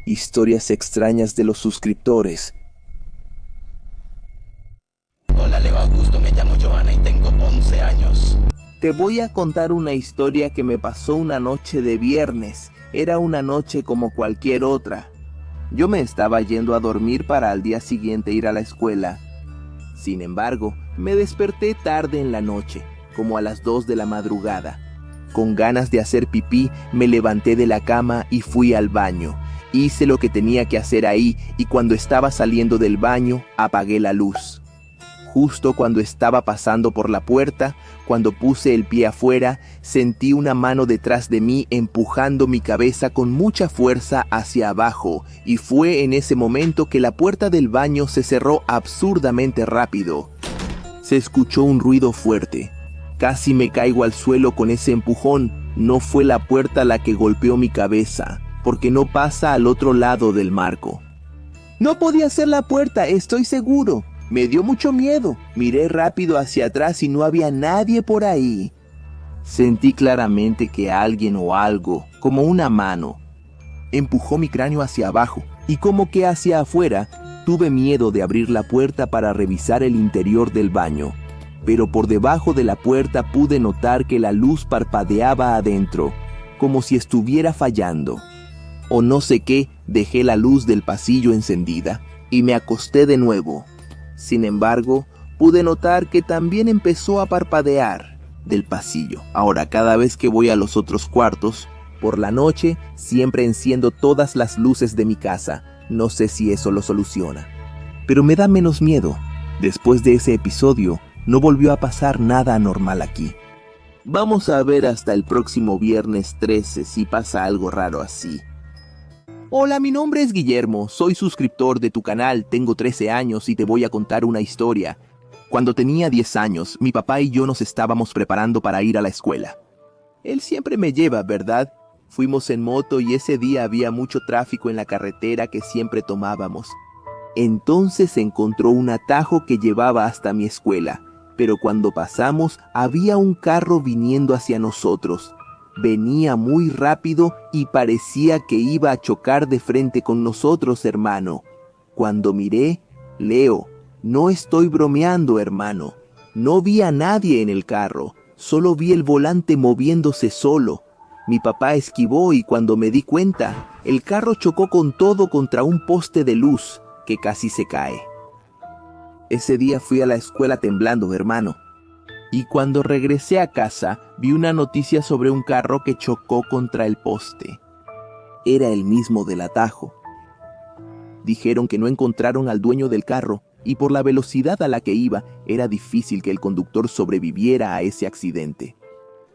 Historias extrañas de los suscriptores. Hola Leo Augusto, me llamo Johanna y tengo 11 años. Te voy a contar una historia que me pasó una noche de viernes. Era una noche como cualquier otra. Yo me estaba yendo a dormir para al día siguiente ir a la escuela. Sin embargo, me desperté tarde en la noche, como a las 2 de la madrugada. Con ganas de hacer pipí, me levanté de la cama y fui al baño. Hice lo que tenía que hacer ahí y cuando estaba saliendo del baño, apagué la luz. Justo cuando estaba pasando por la puerta, cuando puse el pie afuera, sentí una mano detrás de mí empujando mi cabeza con mucha fuerza hacia abajo, y fue en ese momento que la puerta del baño se cerró absurdamente rápido. Se escuchó un ruido fuerte. Casi me caigo al suelo con ese empujón. No fue la puerta la que golpeó mi cabeza, porque no pasa al otro lado del marco. No podía ser la puerta, estoy seguro. Me dio mucho miedo. Miré rápido hacia atrás y no había nadie por ahí. Sentí claramente que alguien o algo, como una mano, empujó mi cráneo hacia abajo y como que hacia afuera. Tuve miedo de abrir la puerta para revisar el interior del baño, pero por debajo de la puerta pude notar que la luz parpadeaba adentro, como si estuviera fallando. O no sé qué, dejé la luz del pasillo encendida y me acosté de nuevo. Sin embargo, pude notar que también empezó a parpadear del pasillo. Ahora, cada vez que voy a los otros cuartos, por la noche, siempre enciendo todas las luces de mi casa. No sé si eso lo soluciona, pero me da menos miedo. Después de ese episodio, no volvió a pasar nada anormal aquí. Vamos a ver hasta el próximo viernes 13 si pasa algo raro así. Hola, mi nombre es Guillermo, soy suscriptor de tu canal, tengo 13 años y te voy a contar una historia. Cuando tenía 10 años, mi papá y yo nos estábamos preparando para ir a la escuela. Él siempre me lleva, ¿verdad? Fuimos en moto y ese día había mucho tráfico en la carretera que siempre tomábamos. Entonces encontró un atajo que llevaba hasta mi escuela, pero cuando pasamos había un carro viniendo hacia nosotros. Venía muy rápido y parecía que iba a chocar de frente con nosotros, hermano. Cuando miré, Leo, no estoy bromeando, hermano. No vi a nadie en el carro, solo vi el volante moviéndose solo. Mi papá esquivó y cuando me di cuenta, el carro chocó con todo contra un poste de luz que casi se cae. Ese día fui a la escuela temblando, hermano. Y cuando regresé a casa, vi una noticia sobre un carro que chocó contra el poste. Era el mismo del atajo. Dijeron que no encontraron al dueño del carro y por la velocidad a la que iba, era difícil que el conductor sobreviviera a ese accidente.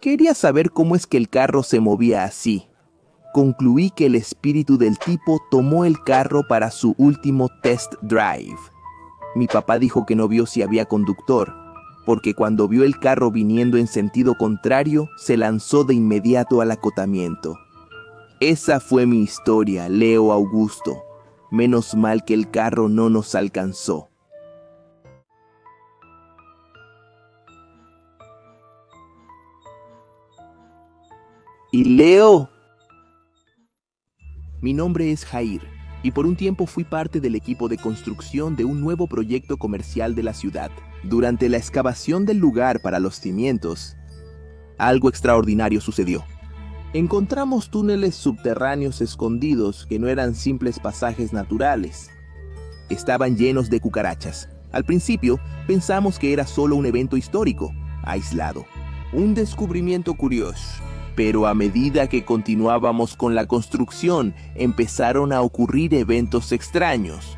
Quería saber cómo es que el carro se movía así. Concluí que el espíritu del tipo tomó el carro para su último test drive. Mi papá dijo que no vio si había conductor, porque cuando vio el carro viniendo en sentido contrario, se lanzó de inmediato al acotamiento. Esa fue mi historia, Leo Augusto. Menos mal que el carro no nos alcanzó. Y Leo. Mi nombre es Jair, y por un tiempo fui parte del equipo de construcción de un nuevo proyecto comercial de la ciudad. Durante la excavación del lugar para los cimientos, algo extraordinario sucedió. Encontramos túneles subterráneos escondidos que no eran simples pasajes naturales. Estaban llenos de cucarachas. Al principio pensamos que era solo un evento histórico, aislado, un descubrimiento curioso. Pero a medida que continuábamos con la construcción, empezaron a ocurrir eventos extraños.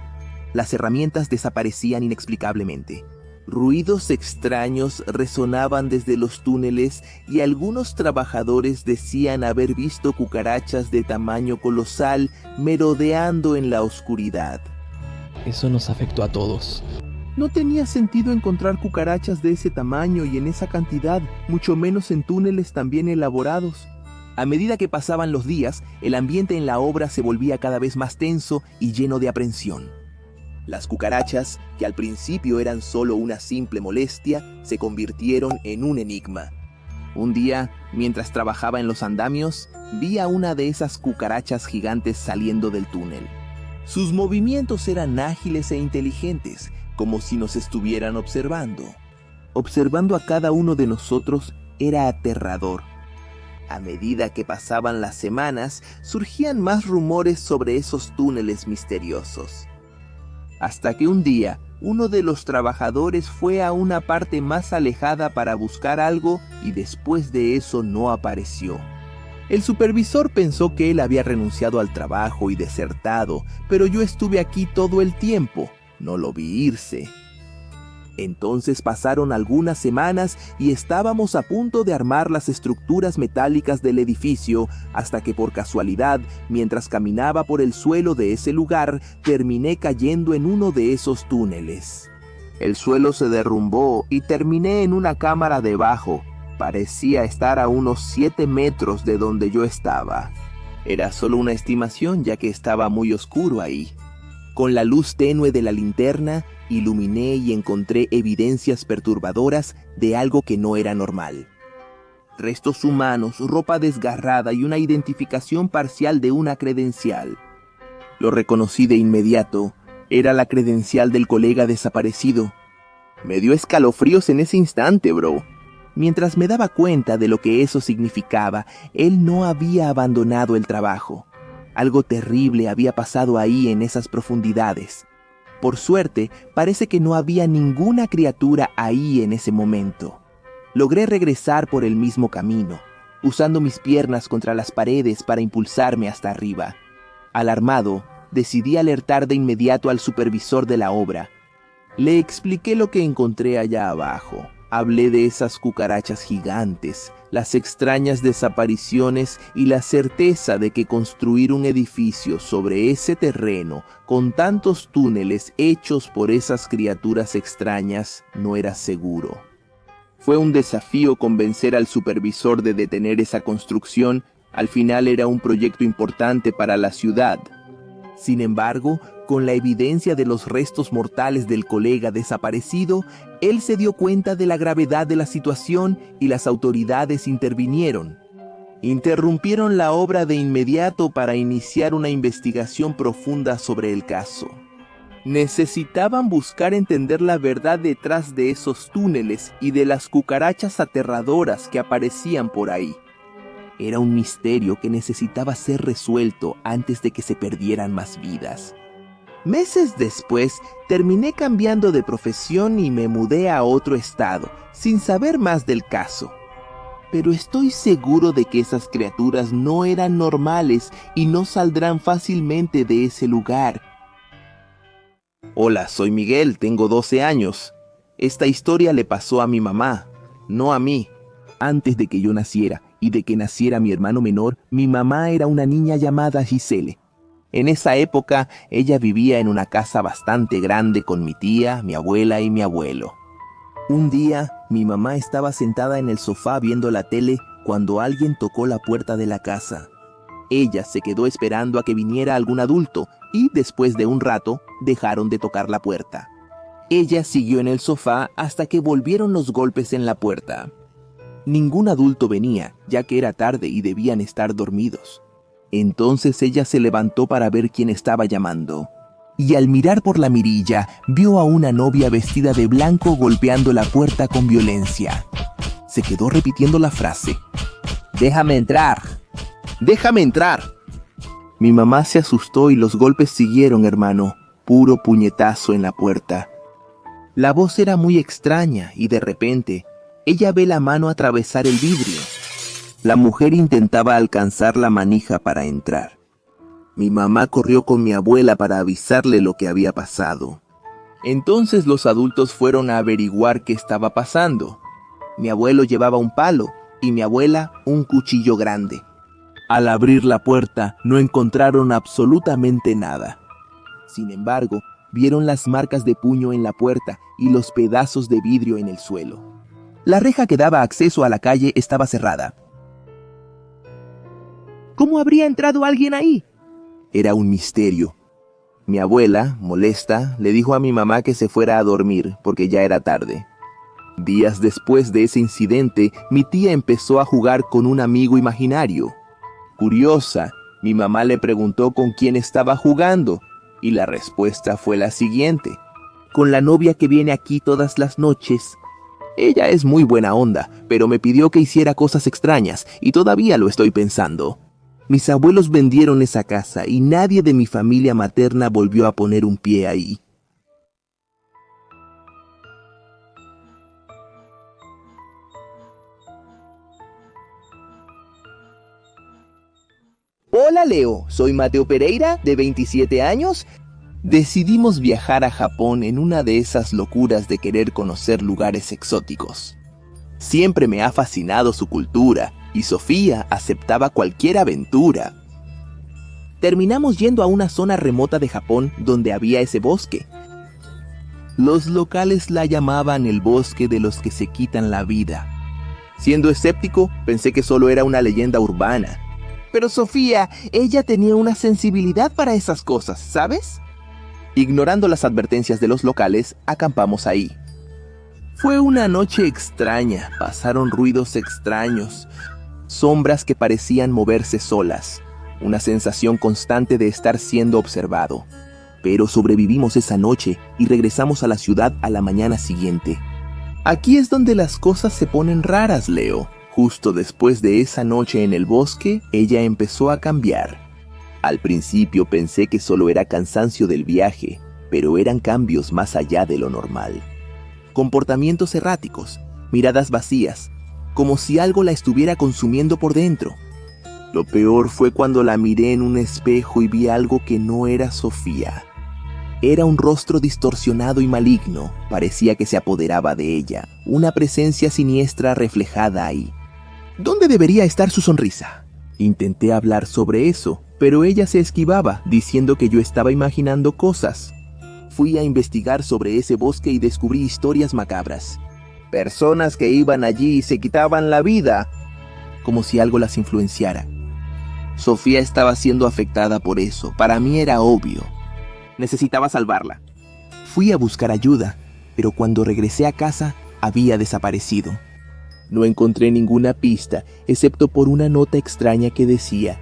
Las herramientas desaparecían inexplicablemente. Ruidos extraños resonaban desde los túneles y algunos trabajadores decían haber visto cucarachas de tamaño colosal merodeando en la oscuridad. Eso nos afectó a todos. No tenía sentido encontrar cucarachas de ese tamaño y en esa cantidad, mucho menos en túneles tan bien elaborados. A medida que pasaban los días, el ambiente en la obra se volvía cada vez más tenso y lleno de aprensión. Las cucarachas, que al principio eran solo una simple molestia, se convirtieron en un enigma. Un día, mientras trabajaba en los andamios, vi a una de esas cucarachas gigantes saliendo del túnel. Sus movimientos eran ágiles e inteligentes, como si nos estuvieran observando. Observando a cada uno de nosotros era aterrador. A medida que pasaban las semanas, surgían más rumores sobre esos túneles misteriosos. Hasta que un día, uno de los trabajadores fue a una parte más alejada para buscar algo y después de eso no apareció. El supervisor pensó que él había renunciado al trabajo y desertado, pero yo estuve aquí todo el tiempo. No lo vi irse. Entonces pasaron algunas semanas y estábamos a punto de armar las estructuras metálicas del edificio, hasta que por casualidad, mientras caminaba por el suelo de ese lugar, terminé cayendo en uno de esos túneles. El suelo se derrumbó y terminé en una cámara debajo. Parecía estar a unos 7 metros de donde yo estaba. Era solo una estimación, ya que estaba muy oscuro ahí. Con la luz tenue de la linterna, iluminé y encontré evidencias perturbadoras de algo que no era normal. Restos humanos, ropa desgarrada y una identificación parcial de una credencial. Lo reconocí de inmediato. Era la credencial del colega desaparecido. Me dio escalofríos en ese instante, bro. Mientras me daba cuenta de lo que eso significaba, él no había abandonado el trabajo. Algo terrible había pasado ahí en esas profundidades. Por suerte, parece que no había ninguna criatura ahí en ese momento. Logré regresar por el mismo camino, usando mis piernas contra las paredes para impulsarme hasta arriba. Alarmado, decidí alertar de inmediato al supervisor de la obra. Le expliqué lo que encontré allá abajo. Hablé de esas cucarachas gigantes, las extrañas desapariciones y la certeza de que construir un edificio sobre ese terreno con tantos túneles hechos por esas criaturas extrañas no era seguro. Fue un desafío convencer al supervisor de detener esa construcción. Al final era un proyecto importante para la ciudad. Sin embargo, con la evidencia de los restos mortales del colega desaparecido, él se dio cuenta de la gravedad de la situación y las autoridades intervinieron. Interrumpieron la obra de inmediato para iniciar una investigación profunda sobre el caso. Necesitaban buscar entender la verdad detrás de esos túneles y de las cucarachas aterradoras que aparecían por ahí. Era un misterio que necesitaba ser resuelto antes de que se perdieran más vidas. Meses después, terminé cambiando de profesión y me mudé a otro estado, sin saber más del caso. Pero estoy seguro de que esas criaturas no eran normales y no saldrán fácilmente de ese lugar. Hola, soy Miguel, tengo 12 años. Esta historia le pasó a mi mamá, no a mí. Antes de que yo naciera y de que naciera mi hermano menor, mi mamá era una niña llamada Gisele. En esa época, ella vivía en una casa bastante grande con mi tía, mi abuela y mi abuelo. Un día, mi mamá estaba sentada en el sofá viendo la tele cuando alguien tocó la puerta de la casa. Ella se quedó esperando a que viniera algún adulto y, después de un rato, dejaron de tocar la puerta. Ella siguió en el sofá hasta que volvieron los golpes en la puerta. Ningún adulto venía, ya que era tarde y debían estar dormidos. Entonces ella se levantó para ver quién estaba llamando. Y al mirar por la mirilla, vio a una novia vestida de blanco golpeando la puerta con violencia. Se quedó repitiendo la frase: «¡Déjame entrar! ¡Déjame entrar!». Mi mamá se asustó y los golpes siguieron, hermano. Puro puñetazo en la puerta. La voz era muy extraña y de repente, ella ve la mano atravesar el vidrio. La mujer intentaba alcanzar la manija para entrar. Mi mamá corrió con mi abuela para avisarle lo que había pasado. Entonces los adultos fueron a averiguar qué estaba pasando. Mi abuelo llevaba un palo y mi abuela un cuchillo grande. Al abrir la puerta no encontraron absolutamente nada. Sin embargo, vieron las marcas de puño en la puerta y los pedazos de vidrio en el suelo. La reja que daba acceso a la calle estaba cerrada. ¿Cómo habría entrado alguien ahí? Era un misterio. Mi abuela, molesta, le dijo a mi mamá que se fuera a dormir porque ya era tarde. Días después de ese incidente, mi tía empezó a jugar con un amigo imaginario. Curiosa, mi mamá le preguntó con quién estaba jugando, y la respuesta fue la siguiente: con la novia que viene aquí todas las noches. Ella es muy buena onda, pero me pidió que hiciera cosas extrañas, y todavía lo estoy pensando. Mis abuelos vendieron esa casa, y nadie de mi familia materna volvió a poner un pie ahí. Hola Leo, soy Mateo Pereira, de 27 años. Decidimos viajar a Japón en una de esas locuras de querer conocer lugares exóticos. Siempre me ha fascinado su cultura, y Sofía aceptaba cualquier aventura. Terminamos yendo a una zona remota de Japón donde había ese bosque. Los locales la llamaban el bosque de los que se quitan la vida. Siendo escéptico, pensé que solo era una leyenda urbana. Pero Sofía, ella tenía una sensibilidad para esas cosas, ¿sabes? Ignorando las advertencias de los locales, acampamos ahí. Fue una noche extraña, pasaron ruidos extraños, sombras que parecían moverse solas, una sensación constante de estar siendo observado. Pero sobrevivimos esa noche y regresamos a la ciudad a la mañana siguiente. Aquí es donde las cosas se ponen raras, Leo. Justo después de esa noche en el bosque, ella empezó a cambiar. Al principio pensé que solo era cansancio del viaje, pero eran cambios más allá de lo normal. Comportamientos erráticos, miradas vacías, como si algo la estuviera consumiendo por dentro. Lo peor fue cuando la miré en un espejo y vi algo que no era Sofía. Era un rostro distorsionado y maligno, parecía que se apoderaba de ella, una presencia siniestra reflejada ahí. ¿Dónde debería estar su sonrisa? Intenté hablar sobre eso, pero ella se esquivaba, diciendo que yo estaba imaginando cosas. Fui a investigar sobre ese bosque y descubrí historias macabras. Personas que iban allí y se quitaban la vida, como si algo las influenciara. Sofía estaba siendo afectada por eso, para mí era obvio. Necesitaba salvarla. Fui a buscar ayuda, pero cuando regresé a casa, había desaparecido. No encontré ninguna pista, excepto por una nota extraña que decía: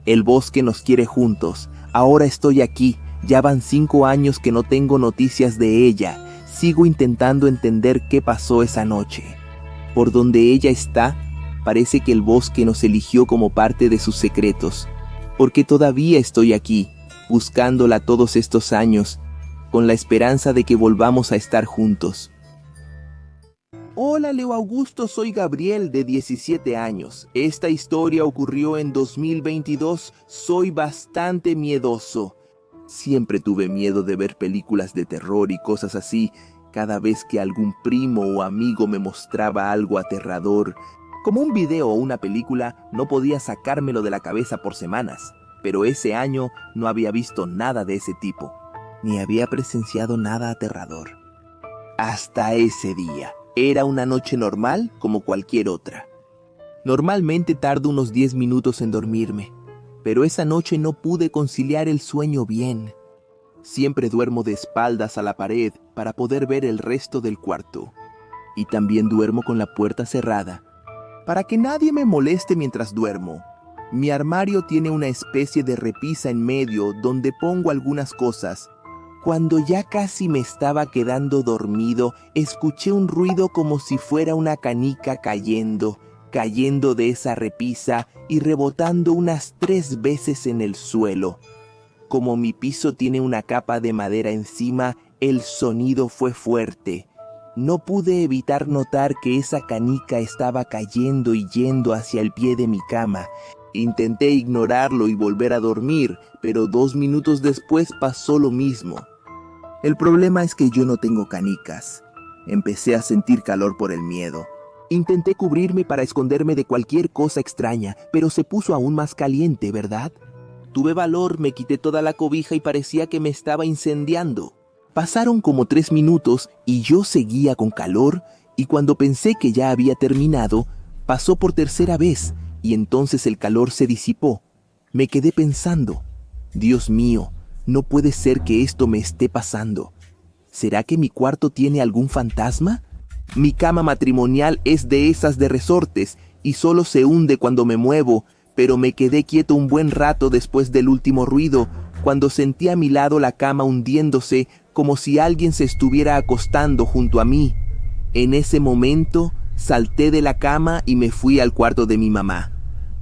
el bosque nos quiere juntos, ahora estoy aquí, ya van 5 años que no tengo noticias de ella, sigo intentando entender qué pasó esa noche. Por donde ella está, parece que el bosque nos eligió como parte de sus secretos, porque todavía estoy aquí, buscándola todos estos años, con la esperanza de que volvamos a estar juntos. Hola Leo Augusto, soy Gabriel, de 17 años. Esta historia ocurrió en 2022. Soy bastante miedoso. Siempre tuve miedo de ver películas de terror y cosas así. Cada vez que algún primo o amigo me mostraba algo aterrador, como un video o una película, no podía sacármelo de la cabeza por semanas. Pero ese año no había visto nada de ese tipo, ni había presenciado nada aterrador. Hasta ese día. Era una noche normal como cualquier otra. Normalmente tardo unos 10 minutos en dormirme, pero esa noche no pude conciliar el sueño bien. Siempre duermo de espaldas a la pared para poder ver el resto del cuarto. Y también duermo con la puerta cerrada, para que nadie me moleste mientras duermo. Mi armario tiene una especie de repisa en medio donde pongo algunas cosas. Cuando ya casi me estaba quedando dormido, escuché un ruido como si fuera una canica cayendo de esa repisa y rebotando unas 3 veces en el suelo. Como mi piso tiene una capa de madera encima, el sonido fue fuerte. No pude evitar notar que esa canica estaba cayendo y yendo hacia el pie de mi cama. Intenté ignorarlo y volver a dormir, pero 2 minutos después pasó lo mismo. El problema es que yo no tengo canicas. Empecé a sentir calor por el miedo. Intenté cubrirme para esconderme de cualquier cosa extraña, pero se puso aún más caliente, ¿verdad? Tuve valor, me quité toda la cobija y parecía que me estaba incendiando. Pasaron como 3 minutos y yo seguía con calor, y cuando pensé que ya había terminado, pasó por tercera vez y entonces el calor se disipó. Me quedé pensando, Dios mío, no puede ser que esto me esté pasando. ¿Será que mi cuarto tiene algún fantasma? Mi cama matrimonial es de esas de resortes y solo se hunde cuando me muevo, pero me quedé quieto un buen rato después del último ruido, cuando sentí a mi lado la cama hundiéndose como si alguien se estuviera acostando junto a mí. En ese momento salté de la cama y me fui al cuarto de mi mamá.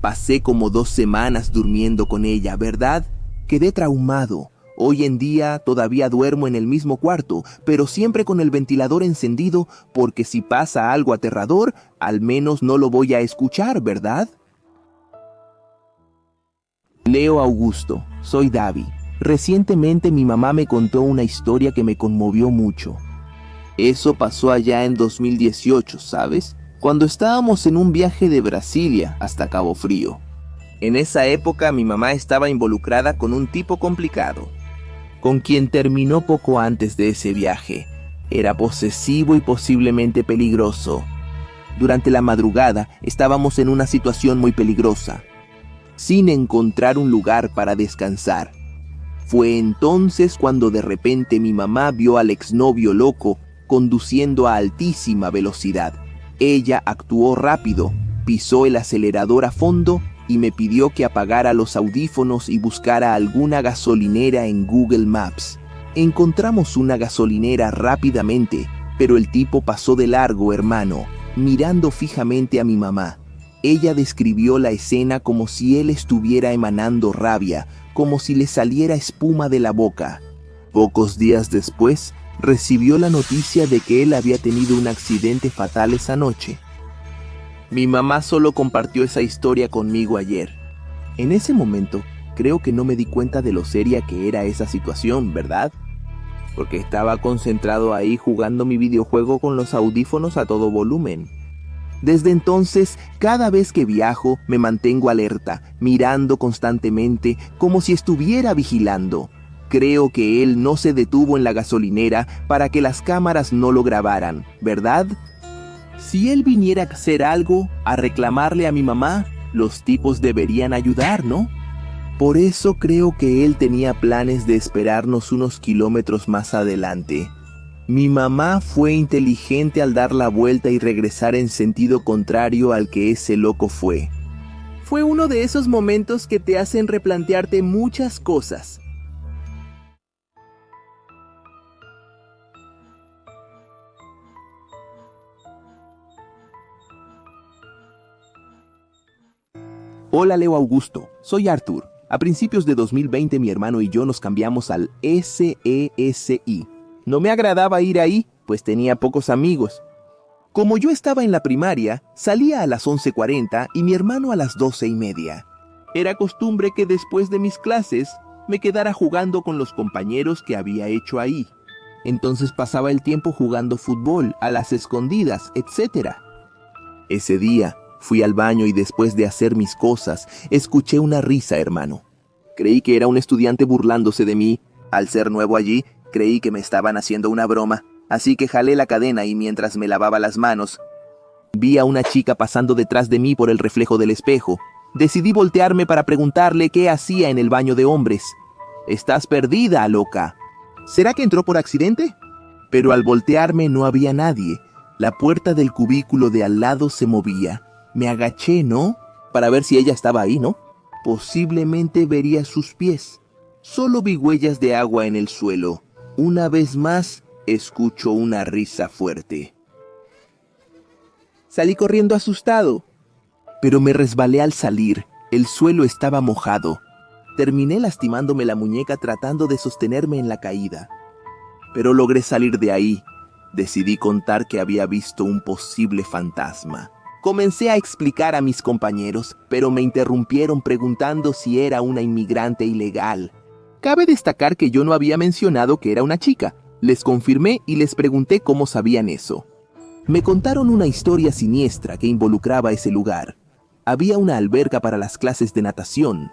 Pasé como 2 semanas durmiendo con ella, ¿verdad? Quedé traumado. Hoy en día todavía duermo en el mismo cuarto, pero siempre con el ventilador encendido, porque si pasa algo aterrador, al menos no lo voy a escuchar, ¿verdad? Leo Augusto, soy Davi. Recientemente mi mamá me contó una historia que me conmovió mucho. Eso pasó allá en 2018, ¿sabes? Cuando estábamos en un viaje de Brasilia hasta Cabo Frío. En esa época mi mamá estaba involucrada con un tipo complicado, con quien terminó poco antes de ese viaje. Era posesivo y posiblemente peligroso. Durante la madrugada estábamos en una situación muy peligrosa, sin encontrar un lugar para descansar. Fue entonces cuando de repente mi mamá vio al exnovio loco conduciendo a altísima velocidad. Ella actuó rápido, pisó el acelerador a fondo y me pidió que apagara los audífonos y buscara alguna gasolinera en Google Maps. Encontramos una gasolinera rápidamente, pero el tipo pasó de largo, hermano, mirando fijamente a mi mamá. Ella describió la escena como si él estuviera emanando rabia, como si le saliera espuma de la boca. Pocos días después, recibió la noticia de que él había tenido un accidente fatal esa noche. Mi mamá solo compartió esa historia conmigo ayer. En ese momento, creo que no me di cuenta de lo seria que era esa situación, ¿verdad? Porque estaba concentrado ahí jugando mi videojuego con los audífonos a todo volumen. Desde entonces, cada vez que viajo, me mantengo alerta, mirando constantemente, como si estuviera vigilando. Creo que él no se detuvo en la gasolinera para que las cámaras no lo grabaran, ¿verdad? Si él viniera a hacer algo, a reclamarle a mi mamá, los tipos deberían ayudar, ¿no? Por eso creo que él tenía planes de esperarnos unos kilómetros más adelante. Mi mamá fue inteligente al dar la vuelta y regresar en sentido contrario al que ese loco fue. Fue uno de esos momentos que te hacen replantearte muchas cosas. Hola Leo Augusto, soy Arthur. A principios de 2020 mi hermano y yo nos cambiamos al SESI. No me agradaba ir ahí, pues tenía pocos amigos. Como yo estaba en la primaria, salía a las 11:40 y mi hermano a las 12:30. Era costumbre que después de mis clases me quedara jugando con los compañeros que había hecho ahí. Entonces pasaba el tiempo jugando fútbol, a las escondidas, etc. Ese día fui al baño y después de hacer mis cosas, escuché una risa, hermano. Creí que era un estudiante burlándose de mí. Al ser nuevo allí, creí que me estaban haciendo una broma, así que jalé la cadena y mientras me lavaba las manos, vi a una chica pasando detrás de mí por el reflejo del espejo. Decidí voltearme para preguntarle qué hacía en el baño de hombres. «Estás perdida, loca». ¿Será que entró por accidente? Pero al voltearme no había nadie. La puerta del cubículo de al lado se movía. Me agaché, ¿no? Para ver si ella estaba ahí, ¿no? Posiblemente vería sus pies. Solo vi huellas de agua en el suelo. Una vez más, escucho una risa fuerte. Salí corriendo asustado, pero me resbalé al salir. El suelo estaba mojado. Terminé lastimándome la muñeca tratando de sostenerme en la caída. Pero logré salir de ahí. Decidí contar que había visto un posible fantasma. Comencé a explicar a mis compañeros, pero me interrumpieron preguntando si era una inmigrante ilegal. Cabe destacar que yo no había mencionado que era una chica. Les confirmé y les pregunté cómo sabían eso. Me contaron una historia siniestra que involucraba ese lugar. Había una alberca para las clases de natación.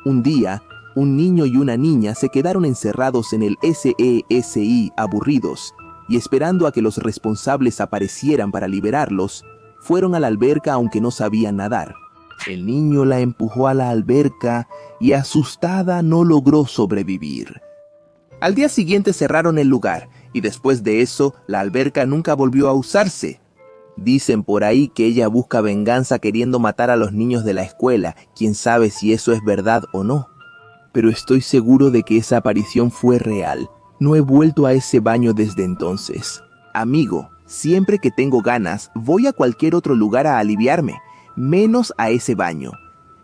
Un día, un niño y una niña se quedaron encerrados en el SESI aburridos, y esperando a que los responsables aparecieran para liberarlos, fueron a la alberca aunque no sabían nadar. El niño la empujó a la alberca y asustada no logró sobrevivir. Al día siguiente cerraron el lugar y después de eso la alberca nunca volvió a usarse. Dicen por ahí que ella busca venganza queriendo matar a los niños de la escuela. Quién sabe si eso es verdad o no. Pero estoy seguro de que esa aparición fue real. No he vuelto a ese baño desde entonces. Amigo, siempre que tengo ganas, voy a cualquier otro lugar a aliviarme, menos a ese baño.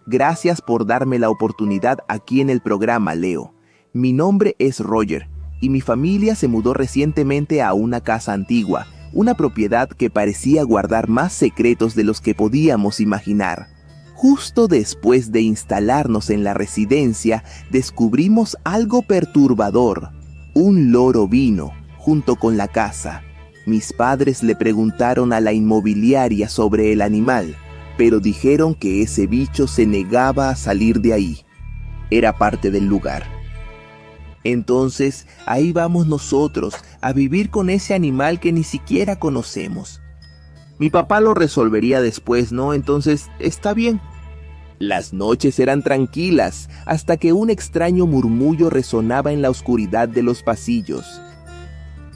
Gracias por darme la oportunidad aquí en el programa, Leo. Mi nombre es Roger y mi familia se mudó recientemente a una casa antigua, una propiedad que parecía guardar más secretos de los que podíamos imaginar. Justo después de instalarnos en la residencia, descubrimos algo perturbador. Un loro vino junto con la casa. Mis padres le preguntaron a la inmobiliaria sobre el animal, pero dijeron que ese bicho se negaba a salir de ahí. Era parte del lugar. Entonces, ahí vamos nosotros a vivir con ese animal que ni siquiera conocemos. Mi papá lo resolvería después, ¿no? Entonces, está bien. Las noches eran tranquilas hasta que un extraño murmullo resonaba en la oscuridad de los pasillos.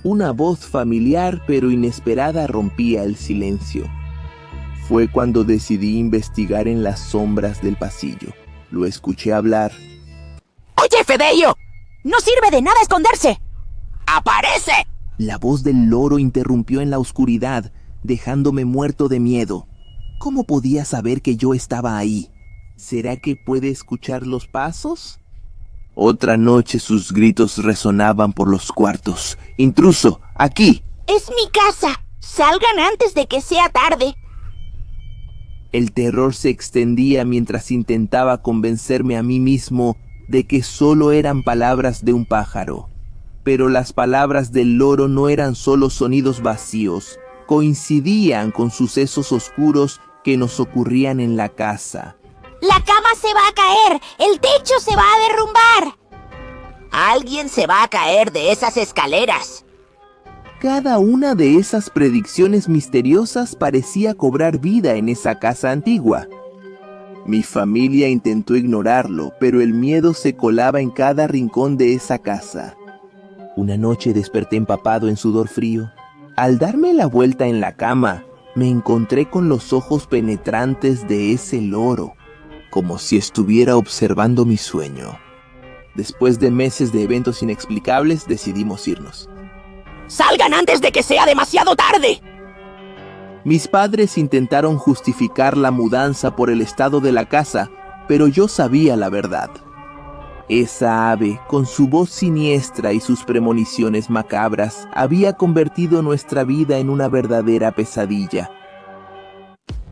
Una voz familiar pero inesperada rompía el silencio. Fue cuando decidí investigar en las sombras del pasillo. Lo escuché hablar. ¡Oye, Fedelio! ¡No sirve de nada esconderse! ¡Aparece! La voz del loro interrumpió en la oscuridad, dejándome muerto de miedo. ¿Cómo podía saber que yo estaba ahí? ¿Será que puede escuchar los pasos? Otra noche sus gritos resonaban por los cuartos. ¡Intruso! ¡Aquí! ¡Es mi casa! ¡Salgan antes de que sea tarde! El terror se extendía mientras intentaba convencerme a mí mismo de que solo eran palabras de un pájaro. Pero las palabras del loro no eran solo sonidos vacíos, coincidían con sucesos oscuros que nos ocurrían en la casa. ¡La cama se va a caer! ¡El techo se va a derrumbar! ¡Alguien se va a caer de esas escaleras! Cada una de esas predicciones misteriosas parecía cobrar vida en esa casa antigua. Mi familia intentó ignorarlo, pero el miedo se colaba en cada rincón de esa casa. Una noche desperté empapado en sudor frío. Al darme la vuelta en la cama, me encontré con los ojos penetrantes de ese loro, como si estuviera observando mi sueño. Después de meses de eventos inexplicables, decidimos irnos. ¡Salgan antes de que sea demasiado tarde! Mis padres intentaron justificar la mudanza por el estado de la casa, pero yo sabía la verdad. Esa ave, con su voz siniestra y sus premoniciones macabras, había convertido nuestra vida en una verdadera pesadilla.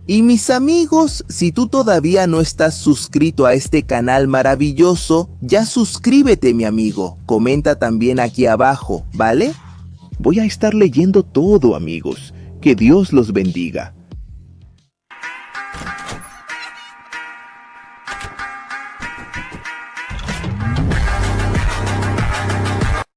Y mis amigos, si tú todavía no estás suscrito a este canal maravilloso, ya suscríbete, mi amigo. Comenta también aquí abajo, ¿vale? Voy a estar leyendo todo, amigos. Que Dios los bendiga.